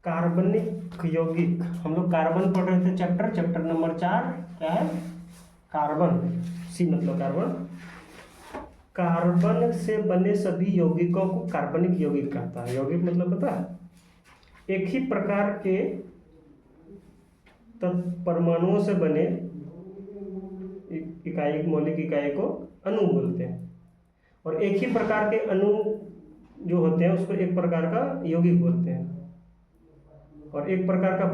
कार्बनिक यौगिक, हम लोग कार्बन पढ़ रहे थे, चैप्टर नंबर 4 क्या है, कार्बन। सी मतलब कार्बन। कार्बन से बने सभी यौगिकों को कार्बनिक यौगिक कहता है। यौगिक मतलब पता है, एक ही प्रकार के परमाणुओं से बने इकाई, मौलिक इकाई को अणु बोलते हैं। और एक ही प्रकार के अणु जो होते हैं उसको एक प्रकार का यौगिक बोलते हैं। और एक प्रकार का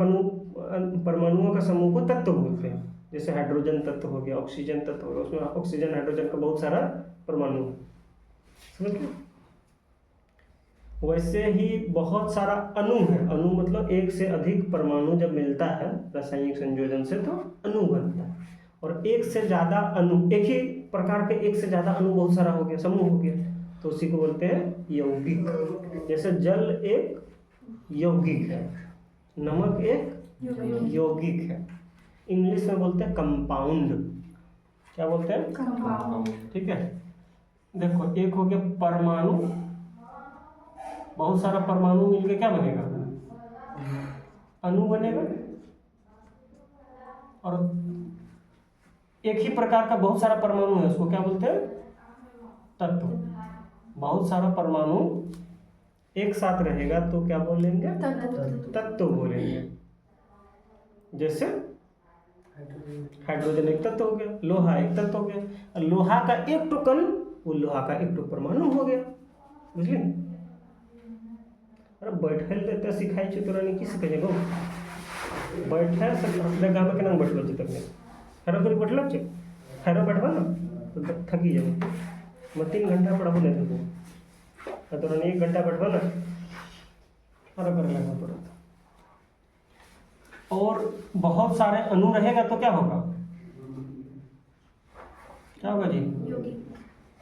परमाणुओं का समूह को तत्व बोलते हैं। जैसे हाइड्रोजन तत्व हो गया, ऑक्सीजन तत्व हो गया, उसमें ऑक्सीजन हाइड्रोजन का बहुत सारा परमाणु है, समझ गए। वैसे ही बहुत सारा अणु है। अणु मतलब एक से अधिक परमाणु जब मिलता है रासायनिक संयोजन से तो अणु बनता है। और एक से ज़्यादा अणु, एक ही प्रकार के एक से ज़्यादा अणु बहुत सारा हो गया, समूह हो गया, तो उसी को बोलते हैं यौगिक। जैसे जल एक यौगिक है, नमक एक यौगिक है। इंग्लिश में बोलते हैं कंपाउंड। क्या बोलते हैं? कंपाउंड। ठीक है, देखो एक हो गया परमाणु, बहुत सारा परमाणु मिलके क्या बनेगा, अणु बनेगा। और एक ही प्रकार का बहुत सारा परमाणु है, उसको क्या बोलते हैं, तत्व। बहुत सारा परमाणु एक साथ रहेगा तो क्या बोलेंगे, तत्व बोलेंगे। जैसे हाइड्रोजन एक तत्व हो गया, लोहा एक तत्व हो गया। लोहा का एक टो कण, वो लोहा का एक टो परमाणु हो गया, बुझलिए। अरे बैठल देते सिखाई छे तोरा नहीं किस कहे गो, बैठे सब अपने गाँव में केना बैठलो छे तक खैर करी बैठलो छे, खैर बैठबा ना तो थकी जाबो। मैं 3 घंटा पढ़ाबो नहीं थकू, तोरा नहीं 1 घंटा बैठबा ना खैर कर लेगा तुरंत। और बहुत सारे अणु रहेगा तो क्या होगा, क्या होगा जी,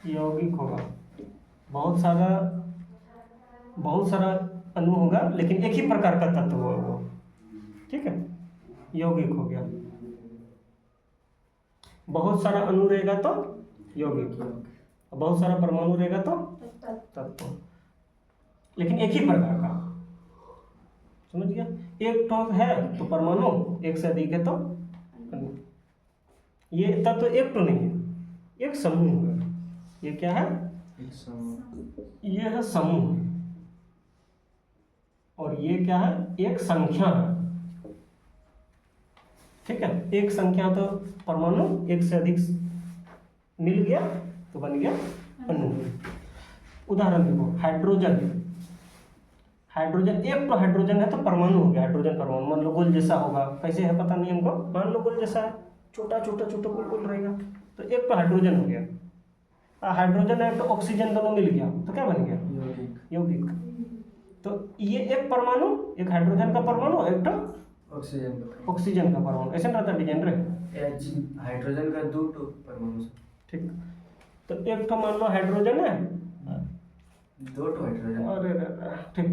यौगिक होगा। बहुत सारा अणु होगा लेकिन एक ही प्रकार का तत्व होगा वो, ठीक है, यौगिक हो गया। बहुत सारा अणु रहेगा तो यौगिक, बहुत सारा परमाणु रहेगा तो तत्व, लेकिन एक ही प्रकार का, समझ गया। एक तो है तो परमाणु, एक से अधिक है तो अणु। ये तत्व एक तो नहीं है, एक समूह है। ये क्या है, एक समूह। ये है समूह, और ये क्या है, एक संख्या है, ठीक है। एक संख्या तो परमाणु, एक से अधिक मिल गया तो बन गया अणु। उदाहरण देखो, हाइड्रोजन। हाइड्रोजन एक तो हाइड्रोजन है तो परमाणु हो गया, हाइड्रोजन परमाणु। मान लो गोल जैसा होगा, कैसे है पता नहीं हमको, मान लो गोल जैसा है, छोटा छोटा छोटा गोल गोल रहेगा, तो एक तो हाइड्रोजन हो गया। हाइड्रोजन है तो ऑक्सीजन दोनों मिल गया तो क्या बन गया, यौगिक। तो ये एक परमाणु, एक हाइड्रोजन का परमाणु, एक तो ऑक्सीजन का परमाणु, ऐसे रहता डिजाइन रहे। हाइड्रोजन का 2 परमाणु, ठीक। तो एक तो मान लो हाइड्रोजन है, 2 हाइड्रोजन, अरे ठीक।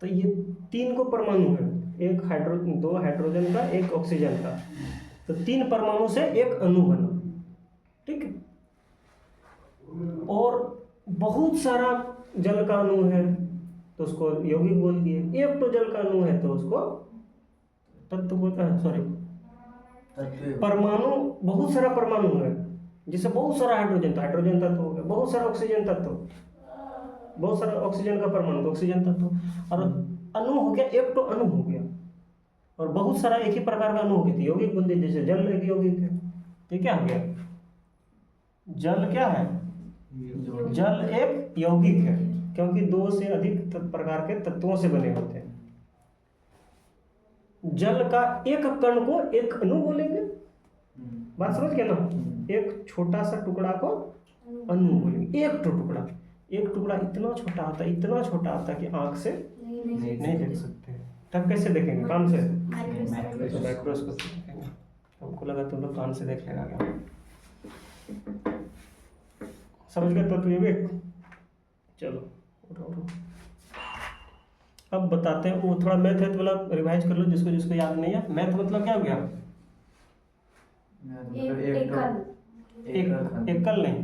तो ये 3 को परमाणु है, एक हाइड्रोजन, 2 हाइड्रोजन का, एक ऑक्सीजन का, तो 3 परमाणु से एक अणु बना, ठीक है। और बहुत सारा जल का अणु है तो उसको यौगिक बोल दिए। एक तो जल का अणु है तो उसको तत्व बोलते हैं, सॉरी परमाणु। बहुत सारा परमाणु है, जैसे बहुत सारा हाइड्रोजन तो हाइड्रोजन तत्व हो गया, बहुत सारा ऑक्सीजन तत्व, बहुत सारा ऑक्सीजन का परमाणु तो ऑक्सीजन तत्व। और अणु हो गया, एक तो अणु हो गया, और बहुत सारा एक ही प्रकार का अणु हो गया, यौगिक बोल दिए। जैसे जल एक यौगिक है, ये क्या हो गया, जल क्या है, जल एक यौगिक है, क्योंकि 2 से अधिक प्रकार के तत्वों से बने होते हैं। जल का एक कण को एक अणु बोलेंगे, बात समझ गए ना। एक छोटा सा टुकड़ा को अणु बोलेंगे, एक टुकड़ा। एक टुकड़ा इतना छोटा होता है, इतना छोटा होता है कि आंख से नहीं देख सकते। तब कैसे देखेंगे, कान से, माइक्रोस्कोप से देखेंगे। हमको लगा तुम लोग कान से देख लेगा क्या, समझ गए तो यौगिक। चलो उठो। अब बताते हैं, वो थोड़ा मैथ है तो बोला रिवाइज कर लो, जिसको जिसको याद नहीं है। मैथ मतलब क्या हो गया, एकल नहीं,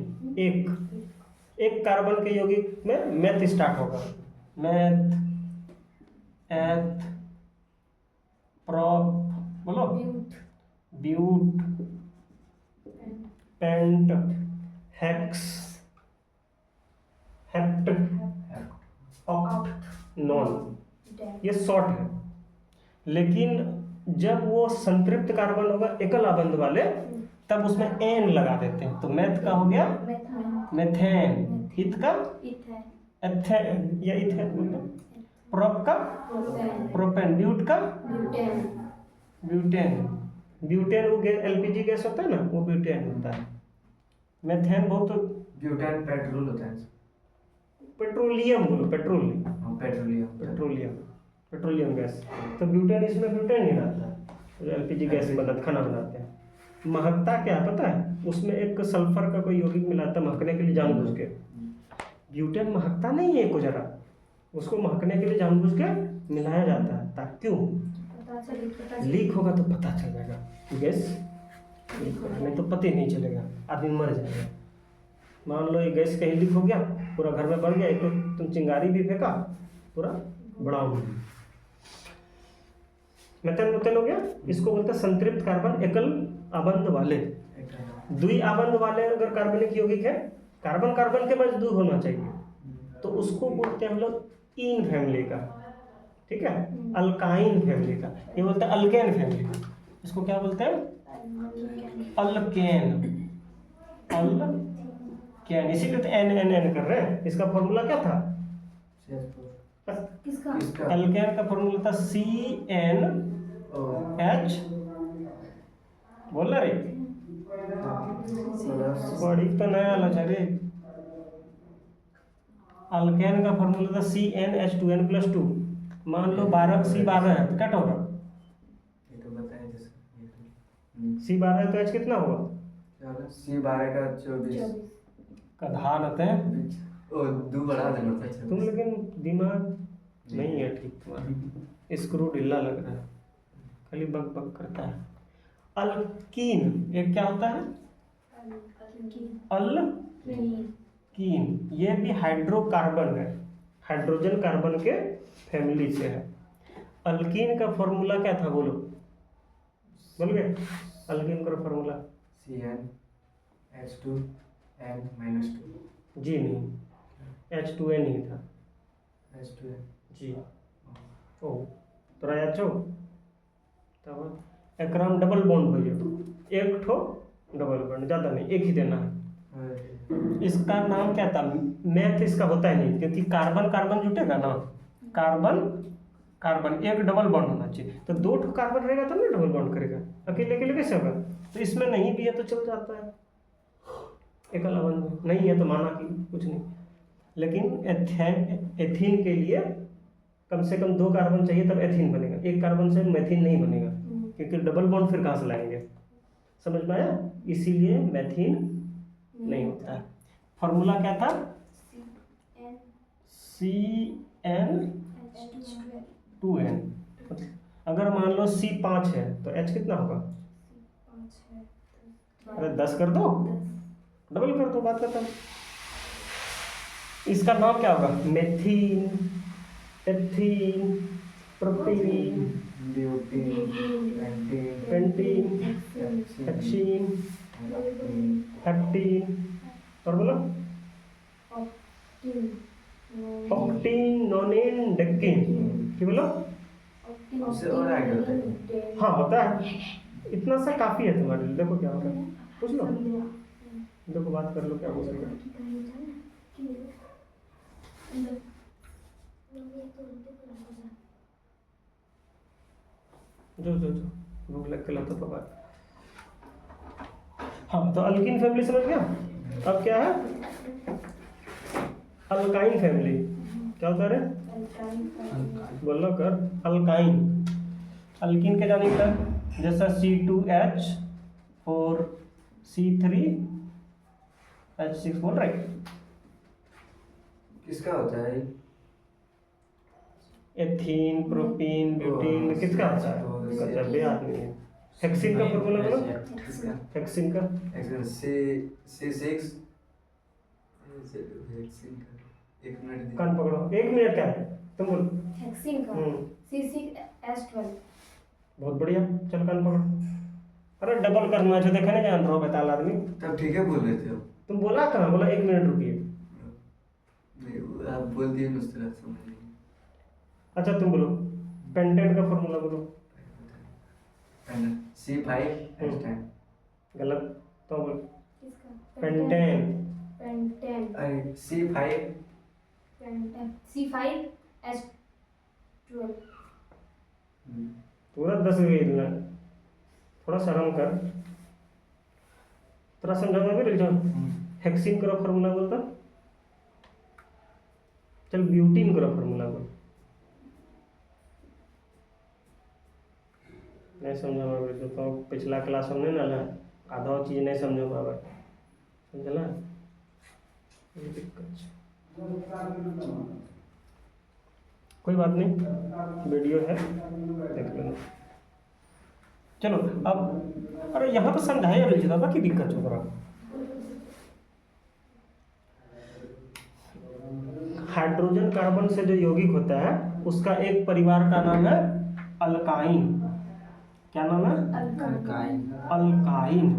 एक कार्बन के यौगिक में मैथ स्टार्ट होगा। मैथ एथ प्रोप बोलो but pent hex hept oct non, ये शॉर्ट है। लेकिन जब वो संतृप्त कार्बन होगा एकल आबंध वाले, तब उसमें एन लगा देते हैं। तो मैथ का हो गया मेथेन, इत का एथेन या इथेन, प्रोप का प्रोपेन, ब्यूट का ब्यूटेन। ब्यूटेन वो एलपीजी गैस होता है ना, वो ब्यूटेन होता है। मेथेन बहुत ब्यूटेन पेट्रोल होता है। पेट्रोलियम बोलो, पेट्रोलियम हाँ, पेट्रोलियम पेट्रोलियम पेट्रोलियम गैस। तो ब्यूटेन, इसमें ब्यूटेन ही रहता है। एलपीजी गैस बनाते, खाना बनाते हैं। महकता क्या है पता है? उसमें एक सल्फर का कोई यौगिक मिलाता है महकने के लिए जानबूझ के। ब्यूटेन महकता नहीं है को जरा, उसको महकने के लिए जानबूझ के मिलाया जाता है। ताकि क्यों? लीक होगा तो पता चल जाएगा गैस लीक हो रहा है, नहीं तो पता ही नहीं चलेगा, आदमी मर जाएगा। मान लो ये गैस कहीं लीक हो गया, पूरा घर में बढ़ गया, एक तो तुम चिंगारी भी फेंका, पूरा बड़ा हो गया। मेथेन मेथेन हो गया। इसको बोलते हैं संतृप्त कार्बन एकल आबंध वाले। द्वि आबंध वाले अगर कार्बनिक यौगिक है, कार्बन कार्बन के पास द्वि होना चाहिए, तो उसको बोलते हैं हम लोग इन फैमिली का, ठीक है, अल्काइन फैमिली का। ये बोलते हैं अल्केन फैमिली का। इसको क्या बोलते हैं? Alkane, alkane. इसीलिए तो एन एन एन कर रहे हैं। इसका फॉर्मूला क्या था? किसका? अल्केन का फॉर्मूला था CnH, बोल रहे बड़ी तो नया लचरे। अल्केन का फॉर्मूला था CnH2n+2। मान लो 12 C12 है तो क्या होगा? ये तो बताया जैसे C12 है तो H कितना होगा? C12 का 24 का धान आते हैं। ओ दो बढ़ा देना था। तुम लेकिन दिमाग नहीं है ठीक तुम्हारा, स्क्रू ढीला लग रहा है, खाली बक बक करता है। अल्कीन एक क्या होता है? अल्कीन, ये भी हाइड्रोकार्बन है, हाइड्रोजन कार्बन के फैमिली से है। अल्कीन का फॉर्मूला क्या था बोलो? बोल गए? अल्कीन का फॉर्मूला CnH2n-2। जी नहीं, H2n ही था। H2n जी ओ तोरा याद छो? तब एकराम डबल बॉन्ड भइयो, एक ठो डबल बॉन्ड, ज़्यादा नहीं, एक ही देना है। इसका नाम क्या था? मैथ इसका होता ही नहीं, क्योंकि कार्बन कार्बन जुटेगा ना, कार्बन कार्बन एक डबल बॉन्ड होना चाहिए। तो दो ठो कार्बन रहेगा तो ना डबल बॉन्ड करेगा, अकेले अकेले कैसे होगा? तो इसमें नहीं भी है तो चल जाता है, एकल आबंध नहीं है तो माना कि कुछ नहीं। लेकिन एथीन के लिए कम से कम 2 कार्बन चाहिए तब एथीन बनेगा, एक कार्बन से मेथीन नहीं बनेगा, क्योंकि डबल बॉन्ड फिर कहाँ से लाएंगे? समझ में आया? इसीलिए मेथीन नहीं होता है। फॉर्मूला क्या था? CN2n। अगर मान लो C5 है तो H कितना होगा? अरे 10 कर दो, डबल कर दो, बात खत्म। इसका नाम क्या होगा? मेथीन, एथीन, प्रोपीन, पेंटीन, हेक्सीन, हेप्टीन, और बोलो ऑक्टीन, नोनेन, डेक्कीन। क्या बोलो? उससे और आगे होता है। हाँ होता है, इतना सा काफी है तुम्हारे लिए। देखो क्या होगा, पूछ लो, देखो बात कर लो क्या बोलेगा। जो जो जो भूख लग के लाता पापा। हाँ तो अल्कीन फैमिली समझ गया। अब क्या है? Alkyne family. क्या होता है? बोलो कर, अल्काइन। अल्कीन के जाने का जैसा C2H4C3H6 बोल रहे। किसका होता है? एथीन, प्रोपीन, ब्यूटीन किसका होता है? इसका जब आदमी है। हेक्सीन का फॉर्मूला बोलो। हेक्सीन का C6 हेक्सीन का 1 मिनट कान पकड़ो, 1 मिनट क्या है? तुम बोल। हेक्सिन का C6H12। बहुत बढ़िया, चल कान पकड़। अरे डबल करना है, देखा नहीं जान रहा बताल आदमी। तब ठीक है बोल रहे थे आप। तुम बोला कहाँ, बोला 1 मिनट रुकिए। नहीं, आप बोल दिए उस तरह समझ नहीं। अच्छा तुम बोलो, पेंटेन का फॉर्मूला बोलो। C5H10। गलत, तो बोल। किसका? पेंटेन। पेंटेन। अरे C5। Pentane C5H12। पूरा 10 गई इतना, थोड़ा शर्म कर। थोड़ा समझाऊंगा भी, लिख जाओ। हेक्सिन करो फॉर्मूला बोलता। चल ब्यूटीन करो फॉर्मूला बोल। नहीं समझा पावे तो पिछला क्लास में नहीं ना आधा चीज नहीं समझ पावे, समझला। ये दिक्कत है। कोई बात नहीं, वीडियो है देख लेना। चलो अब, अरे यहाँ तो समझाया रही था, बाकी दिक्कत हो रहा। हाइड्रोजन कार्बन से जो यौगिक होता है उसका एक परिवार का नाम है अल्काइन। क्या नाम है? अल्काइन। अल्काइन।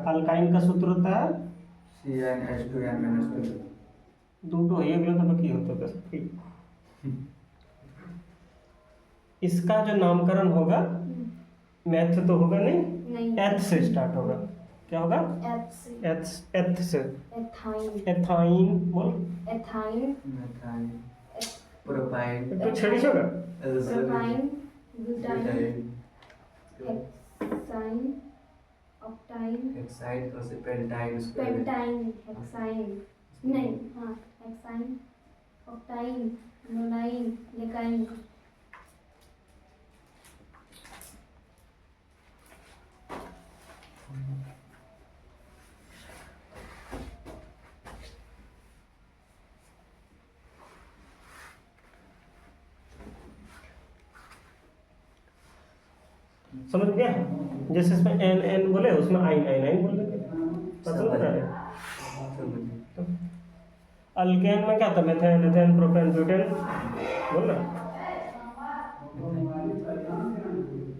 अल्काइन का सूत्र होता है CnH2n-2। दो तो एक तो बाकी होता है बस। इसका जो नामकरण होगा, मैथ तो होगा नहीं, एथ से स्टार्ट होगा। क्या होगा? एथ से। एथाइन। एथाइन बोल। एथाइन। मेथाइन। प्रोपाइन। तो छड़ी होगा। प्रोपाइन। ब्यूटाइन। हेक्साइन। ऑक्टाइन। हेक्साइन और से पेंटाइन उसको। पेंटाइन। हेक्साइन नहीं, हाँ हेक्साइन, ऑक्टाइन, नोनाइन, डेकाइन। समझ गया? जैसे इसमें एन एन बोले, उसमें आइन आइन आइन बोल देंगे। पता लग रहा है? तो अल्केन में क्या था? Methane, ethane, propane, butane. बोल ना,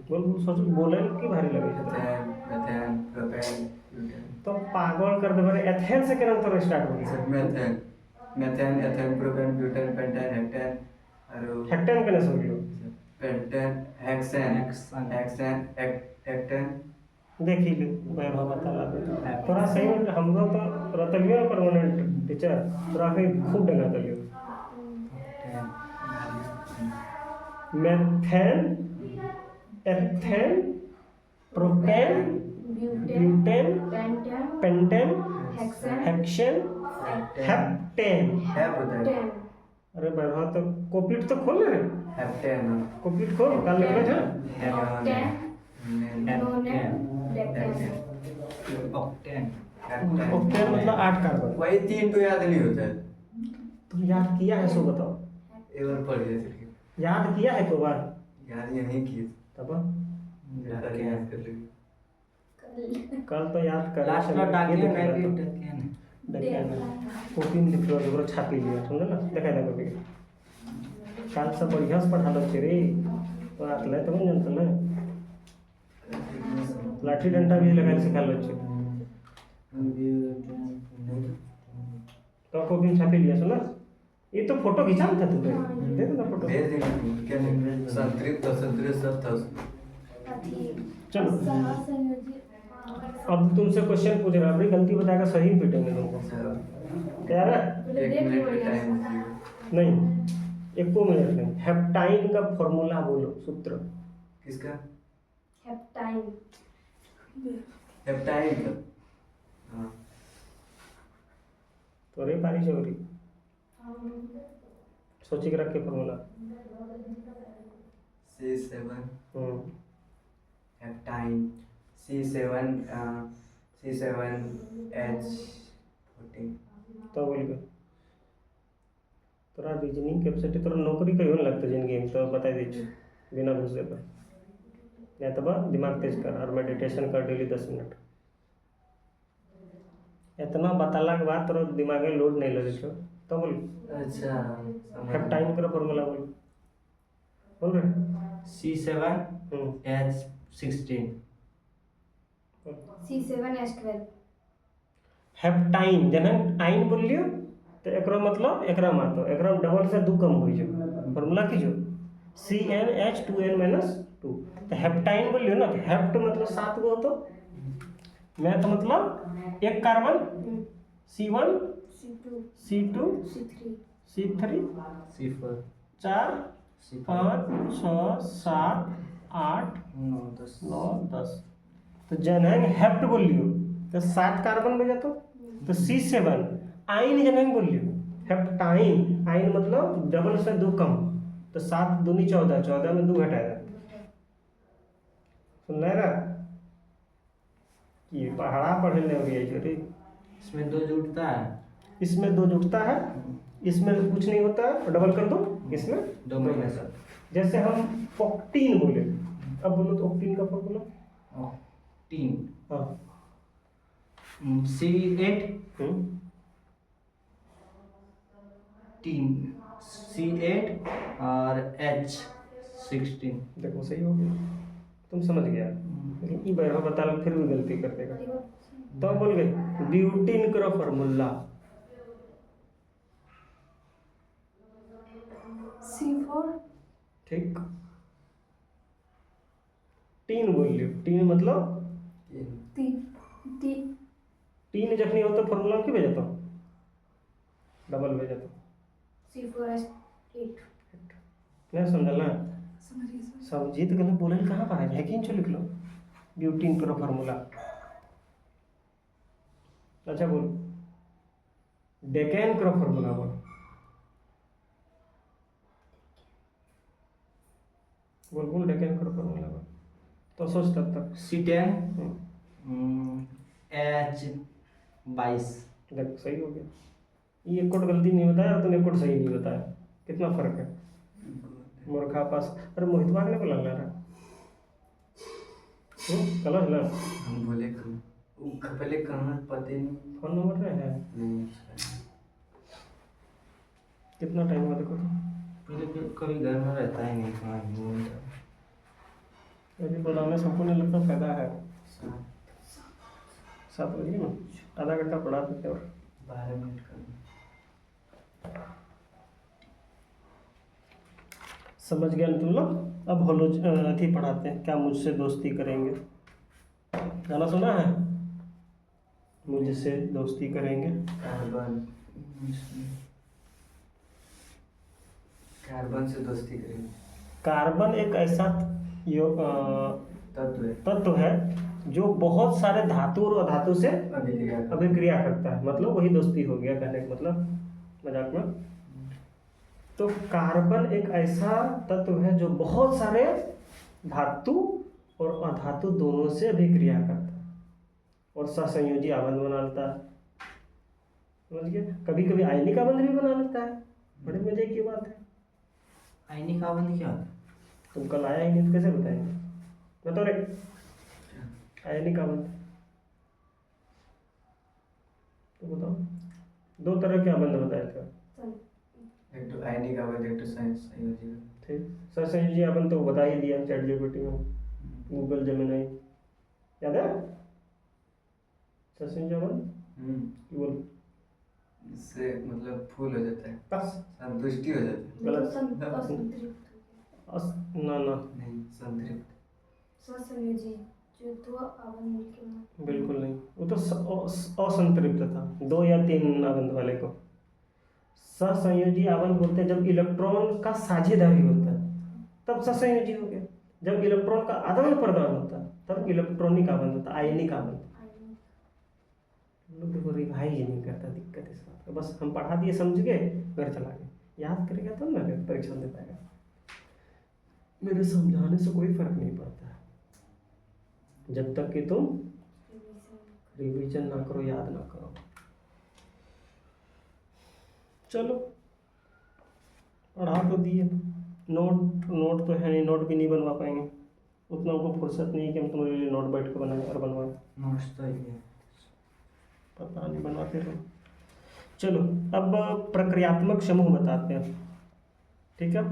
बोल सोच, बोले कि भारी लगे है मेथेन, प्रोपेन, ब्यूटेन। तो पागल कर दे बारे। एथेन से केना तो स्टार्ट हो गया। Methane, ethane, propane, butane, pentane, hexane और हेक्टेन केना समझ लो? Pentane, hexane, हेक्टेन। देखी ले वैभव बता दे थोड़ा सही में। हम लोग तो रतलियो परमानेंट टीचर, थोड़ा के खूब डंगा दलियो। Methane, ethane, propane, butane, pentane, hexane, heptane. Heptane. अरे वैभव तो कॉपीट तो खोल रे। हेप्टेन। कॉपीट खोल, कल लिखना था। ऑक्टेन। नोनेन। डेकेन। ऑक्टेन। ऑक्टेन मतलब 8 कार्बन। वही 3 तो याद नहीं होता है। तुम याद किया है सो बताओ। एक बार पढ़ लिया, याद किया है तो बार याद ये नहीं किए। तब याद कर लेंगे। कल तो याद कर लास्ट में डाकियन है कि डाकियन कॉपी में लिख लो, दोबारा छापी लियो, समझ ना। देखा था कॉपी काल सब बढ़िया से पढ़ा लो रे। तो आतले तो नहीं जानते ना, लाठी डंडा भी लगा सिखा लो छे। तो कॉपी में छापी लिया सुना। ये तो फोटो खींचा था तुमने, देख ना फोटो। भेज देंगे तुमको, क्या नहीं संतृप्त सब था उसमें। चलो अब तुमसे क्वेश्चन पूछ रहा, अपनी गलती बताकर सही पीटेंगे तुमको। तैयार है? 1 मिनट का टाइम दीजिए। नहीं, 1 मिनट नहीं। हेप्टाइन का फॉर्मूला बोलो, सूत्र। किसका? हेप्टाइन। हेप्टाइन का। हाँ तो रे पारी चोरी सोची के रख के फॉर्मूला। C7 हम्म हेप्टाइन। C7H14। तो बोल के तोरा रीजनिंग कैपेसिटी, तोरा नौकरी कहियो नहीं लगता जिंदगी में, तो बता दीजिए बिना घूस दे पर। नहीं तो बस दिमाग तेज कर और मेडिटेशन कर डेली 10 मिनट। इतना बताला के बाद तोरा दिमाग में लोड नहीं लगे छो, तो बोल अच्छा समझ हेप्टाइन का फॉर्मूला बोल रहे C7H16 C7H12 हेप्टाइन जन आइन बोल लियो तो एकरो मतलब एकरा में तो एकरा डबल से दू कम हो जो फॉर्मूला की जो CnH2n-2 तो हेप्टाइन बोल लियो ना, हेप्ट मतलब 7 गो तो मैथ मतलब एक carbon C1 C2 C2 C3 C3 C4 4 C5 5 6 7 8 9 10 9 10 तो जनहंग हेप्ट बोल लियो तो 7 कार्बन बन जातो तो C7 आइन जनहंग बोल लियो हेप्टाइन आइन मतलब डबल से दो कम तो 7 दूनी 14 14 में 2 घटाएगा सुन रहा कि पहाड़ा पढ़ने हो गया रे। इसमें 2 जुड़ता है इसमें 2 जुटता है, इसमें कुछ नहीं होता है, डबल कर दो इसमें 2 माइनस जैसे हम ऑक्टीन बोले, अब बोलो तो ऑक्टीन का फॉर्मूला 3 हाँ C8 हम्म, 3 C8 और H16 देखो सही हो गया, तुम समझ गया। लेकिन ई बार बता लो फिर भी गलती कर देगा तो बोल गए ब्यूटीन का फॉर्मूला C4 ठीक, टीन बोल लियो, टीन मतलब T टीन जखनी हो तो फॉर्मूला की भेजता हूँ डबल भेजता C4H8 नहीं समझल ना, समझिए समझी तो गलत बोले कहाँ पाए है कि लिख लो ब्यूटीन का फॉर्मूला। अच्छा बोल डेकेन का फॉर्मूला बोल बोल बोल डेकेन का फॉर्मूला बोल तो सोच तब तक C10 H22 देख सही हो गया, ये एक कोट गलती नहीं बताया और तुमने एक कोट सही नहीं बताया, कितना फर्क है मूर्खा पास। अरे मोहित बाग ने बोला ला रहा कलर ला हम बोले पहले कहाँ पते नहीं फोन नंबर रहे हैं नहीं कितना टाइम हुआ देखो पहले कभी घर में रहता ही नहीं कहाँ घूमता यदि पढ़ाने से हमको नहीं लगता फायदा है। 7 बजे ना आधा घंटा पढ़ा देते और 12 मिनट का समझ गया तुम लोग। अब होलो अथी पढ़ाते हैं, क्या मुझसे दोस्ती करेंगे, गाना सुना है मुझसे दोस्ती करेंगे। कार्बन से दोस्ती करेंगे कार्बन एक ऐसा तत्व है तत्व है जो बहुत सारे धातु और अधातु से अभिक्रिया करता है, मतलब वही दोस्ती हो गया कहने का मतलब मजाक में। तो कार्बन एक ऐसा तत्व है जो बहुत सारे धातु और अधातु दोनों से अभिक्रिया करता है और सहसंयोजी आबंध बना लेता है, समझ गए। कभी कभी आयनिक आबंध भी बना लेता है, बड़े मजे की बात है। आयनिक आबंध क्या होता है? तुम कल आया ही नहीं तो कैसे बताएंगे, बताओ रे आयनिक आबंध तो बताओ। 2 तरह के आबंध बताए थे, एक तो आयनिक आबंध एक तो संयोजी। ठीक, सहसंयोजी आबंध तो बता ही दिया चैट जीपीटी में, गूगल जेमिनी, याद है सहसंयोजी आबंध बोल इससे मतलब फूल हो जाता है, बस संतुष्टि हो जाती है। गलत ना ना नहीं संतृप्त सहसंयोजी जो 2 आबंध मिलके बना। बिल्कुल नहीं, वो तो असंतृप्त था 2 या 3 आबंध वाले को। सहसंयोजी आबंध बोलते हैं जब इलेक्ट्रॉन का साझेदारी होता है तब सहसंयोजी हो गया, जब इलेक्ट्रॉन का आदान प्रदान होता है तब इलेक्ट्रॉनिक आबंध होता है, आयनिक आबंध। लोग देखो रिवाइज ही नहीं करता, दिक्कत इस बात का। बस हम पढ़ा दिए समझ गए घर चला गए, याद करेगा तब ना परीक्षा दे पाएगा। मेरे समझाने से कोई फर्क नहीं पड़ता है जब तक कि तुम रिवीजन ना करो, याद ना करो। चलो पढ़ा तो दिए, नोट तो है नहीं, नोट भी नहीं बनवा पाएंगे, उतना हमको फुर्सत नहीं है कि हम तुम्हारे लिए नोट बैठ कर बनाए और बनवाएं, नोट्स तो ही है। पता नहीं बनवाते रहो। चलो अब प्रक्रियात्मक समूह बताते हैं। ठीक है,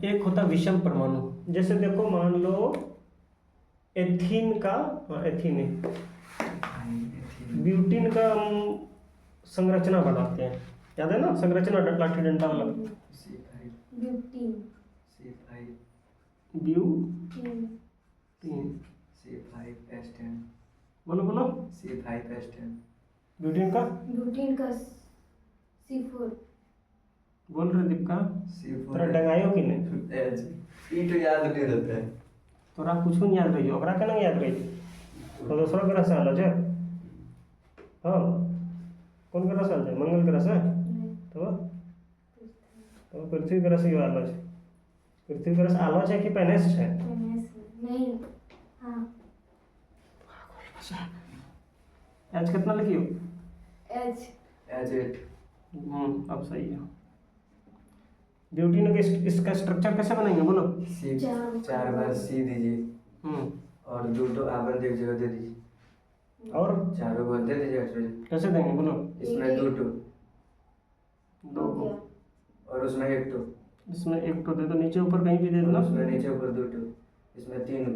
एक होता विषम परमाणु। जैसे देखो मान लो एथीन का, एथीन है, ब्यूटीन का हम संरचना बनाते हैं, याद है ना संरचना, लाठी डंडा वाला। ब्यूटीन ब्यूटीन, बोलो बोलो। ब्यूटीन का C4 बोल रहे दीपिका, तोरा डंगायो कि नहीं, तो याद नहीं रहता है। तोरा कुछ नहीं याद रही, ओकरा केना याद रही, तो दूसरा के रस आलो छै। हाँ, कौन के रस आल छै, मंगल के रस है तो पृथ्वी के रस ही आलो छै। पृथ्वी के रस आलो छै कि पेनेस छै? नहीं, हाँ आज कितना लिखियो? H अब सही है। ब्यूटीन के इसका स्ट्रक्चर कैसे बनाएंगे बोलो? चार बार सी दीजिए और 2 आबंध एक जगह दे दीजिए और चारों बार दे दीजिए हाइड्रोजन। कैसे देंगे बोलो? इसमें 2 हो गया। और उसमें 1 इसमें 1 तो दे दो, नीचे ऊपर कहीं भी दे दो ना। उसमें नीचे ऊपर 2 इसमें 3।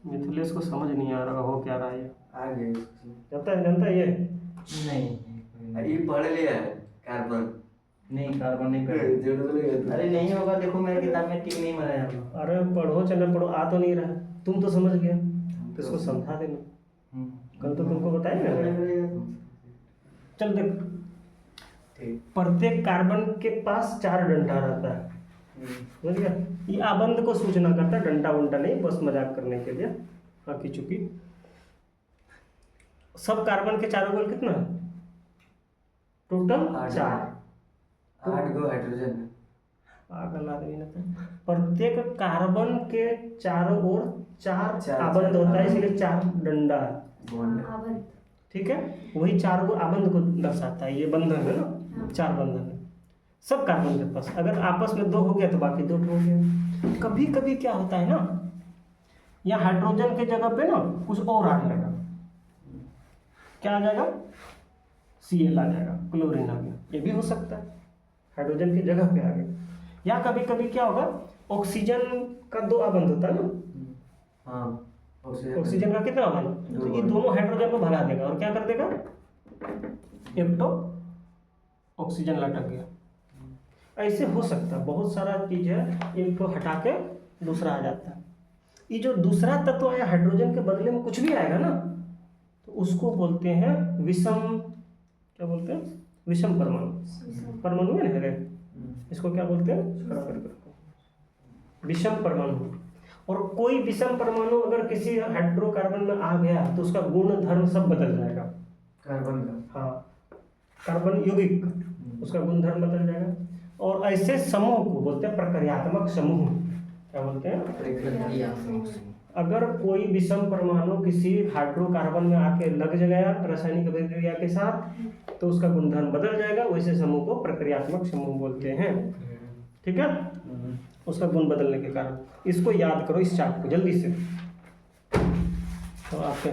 मिथिलेश को समझ नहीं आ रहा हो क्या रहा है ये। आगे जानता है ये? नहीं, ये पढ़ लिया है कार्बन। नहीं कार्बन नहीं कर। अरे नहीं होगा, देखो मेरे किताब में टिक नहीं बनाया होगा। अरे पढ़ो चलो पढ़ो, आ तो नहीं रहा, तुम तो समझ गए तो इसको समझा देना, कल तो तुमको बताएंगे ना। चल देख, प्रत्येक कार्बन के पास 4 डंडा रहता है, समझ गया? ये आबंध को सूचना करता है, डंडा वंडा नहीं, बस मजाक करने के लिए। हाँ की चुकी। सब कार्बन के चारों गोल कितना है टोटल? 4। 8 गो हाइड्रोजन। पागल आदमी ना था। प्रत्येक कार्बन के चारों ओर 4 आबंध होता है, इसलिए 4 डंडा है। आबंध, ठीक है, वही 4 गो आबंध को दर्शाता है। ये बंधन है ना, 4 बंधन है सब कार्बन के पास। अगर आपस में 2 हो गया तो बाकी 2 हो गया। कभी कभी क्या होता है ना, यहाँ हाइड्रोजन के जगह पे ना कुछ और आ जाएगा। क्या आ जाएगा? Cl आ जाएगा, क्लोरीन आ गया, ये भी हो सकता है हाइड्रोजन की जगह पे आ गया। या कभी कभी क्या होगा, ऑक्सीजन का 2 आबंध होता है ना। हाँ, ऑक्सीजन का कितना आबंध? तो ये दोनों हाइड्रोजन को भगा देगा और क्या कर देगा, एक तो ऑक्सीजन लटक गया। ऐसे हो सकता है, बहुत सारा चीज है, एक तो हटा के दूसरा आ जाता है। ये जो दूसरा तत्व आया हाइड्रोजन के बदले में कुछ भी आएगा ना, तो उसको बोलते हैं विषम, क्या बोलते हैं? विषम परमाणु। परमाणु है ना रे, इसको क्या बोलते हैं? विषम परमाणु। और कोई विषम परमाणु अगर किसी हाइड्रोकार्बन में आ गया तो उसका गुण धर्म सब बदल जाएगा। कार्बन का, हाँ, कार्बन यौगिक, उसका गुणधर्म बदल जाएगा। और ऐसे समूह को बोलते हैं प्रक्रियात्मक समूह। क्या बोलते हैं? अगर कोई विषम परमाणु किसी हाइड्रोकार्बन में आके लग गया रासायनिक अभिक्रिया के साथ तो उसका गुणधर्म बदल जाएगा। वैसे समूह को प्रक्रियात्मक समूह बोलते हैं। ठीक है, उसका गुण बदलने के कारण। इसको याद करो, इस चार्ट को जल्दी से। तो आपके